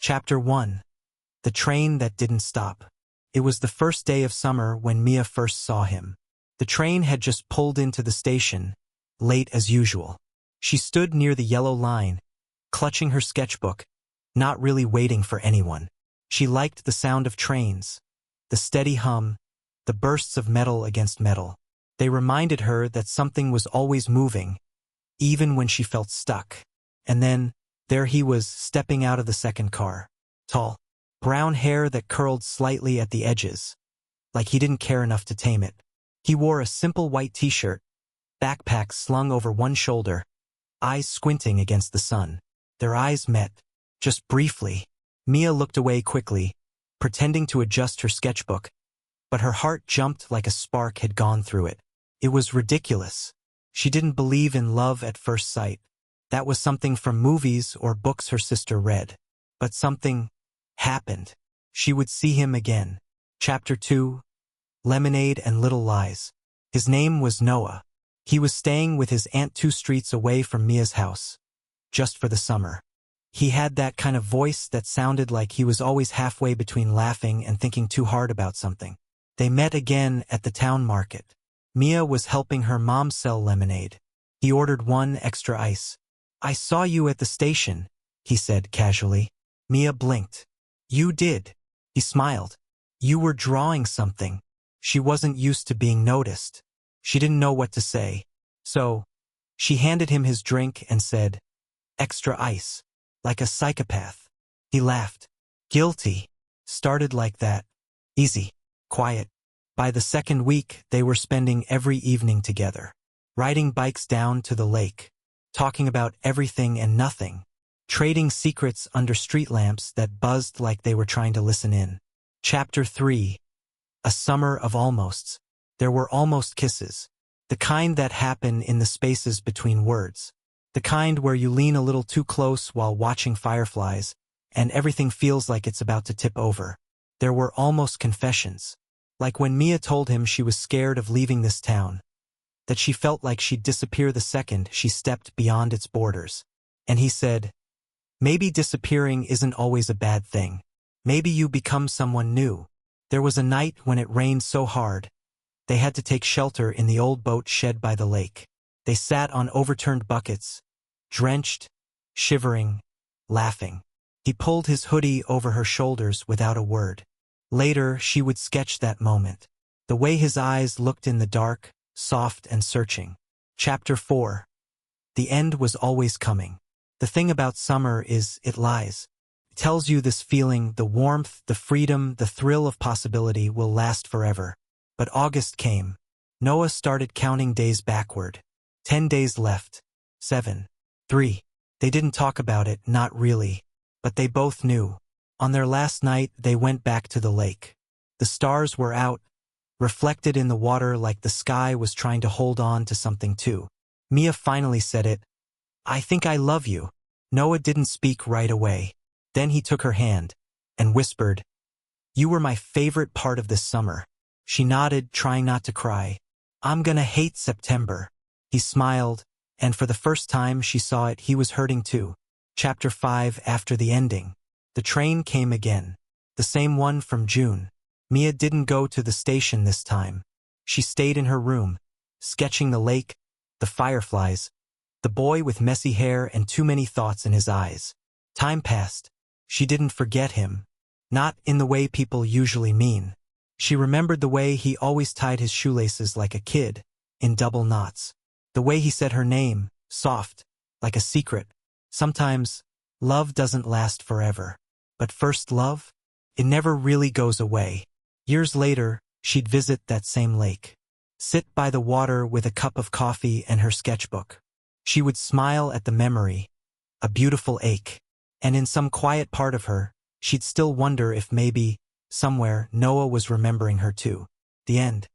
Chapter 1. The Train That Didn't Stop. It was the first day of summer when Mia first saw him. The train had just pulled into the station, late as usual. She stood near the yellow line, clutching her sketchbook, not really waiting for anyone. She liked the sound of trains, the steady hum, the bursts of metal against metal. They reminded her that something was always moving, even when she felt stuck. And then, there he was, stepping out of the second car. Tall, brown hair that curled slightly at the edges, like he didn't care enough to tame it. He wore a simple white t-shirt, backpack slung over one shoulder, eyes squinting against the sun. Their eyes met, just briefly. Mia looked away quickly, pretending to adjust her sketchbook, but her heart jumped like a spark had gone through it. It was ridiculous. She didn't believe in love at first sight. That was something from movies or books her sister read. But something happened. She would see him again. Chapter 2. Lemonade and Little Lies. His name was Noah. He was staying with his aunt 2 streets away from Mia's house, just for the summer. He had that kind of voice that sounded like he was always halfway between laughing and thinking too hard about something. They met again at the town market. Mia was helping her mom sell lemonade. He ordered 1 extra ice. "I saw you at the station," he said casually. Mia blinked. "You did." He smiled. "You were drawing something." She wasn't used to being noticed. She didn't know what to say. So, she handed him his drink and said, "Extra ice." Like a psychopath. He laughed. Guilty. Started like that. Easy. Quiet. By the second week, they were spending every evening together. Riding bikes down to the lake. Talking about everything and nothing. Trading secrets under street lamps that buzzed like they were trying to listen in. Chapter 3. A summer of almosts. There were almost kisses. The kind that happen in the spaces between words. The kind where you lean a little too close while watching fireflies, and everything feels like it's about to tip over. There were almost confessions. Like when Mia told him she was scared of leaving this town. That she felt like she'd disappear the second she stepped beyond its borders. And he said, "Maybe disappearing isn't always a bad thing. Maybe you become someone new." There was a night when it rained so hard, they had to take shelter in the old boat shed by the lake. They sat on overturned buckets, drenched, shivering, laughing. He pulled his hoodie over her shoulders without a word. Later, she would sketch that moment. The way his eyes looked in the dark, soft and searching. Chapter 4. The end was always coming. The thing about summer is, it lies. It tells you this feeling, the warmth, the freedom, the thrill of possibility will last forever. But August came. Noah started counting days backward. 10 days left. 7. 3. They didn't talk about it, not really. But they both knew. On their last night, they went back to the lake. The stars were out, reflected in the water like the sky was trying to hold on to something too. Mia finally said it. "I think I love you." Noah didn't speak right away. Then he took her hand and whispered, "You were my favorite part of this summer." She nodded, trying not to cry. "I'm gonna hate September." He smiled, and for the first time she saw it, he was hurting too. Chapter 5. After the ending. The train came again. The same one from June. Mia didn't go to the station this time. She stayed in her room, sketching the lake, the fireflies, the boy with messy hair and too many thoughts in his eyes. Time passed. She didn't forget him. Not in the way people usually mean. She remembered the way he always tied his shoelaces like a kid, in double knots. The way he said her name, soft, like a secret. Sometimes, love doesn't last forever. But first love? It never really goes away. Years later, she'd visit that same lake. Sit by the water with a cup of coffee and her sketchbook. She would smile at the memory, a beautiful ache. And in some quiet part of her, she'd still wonder if maybe, somewhere, Noah was remembering her too. The end.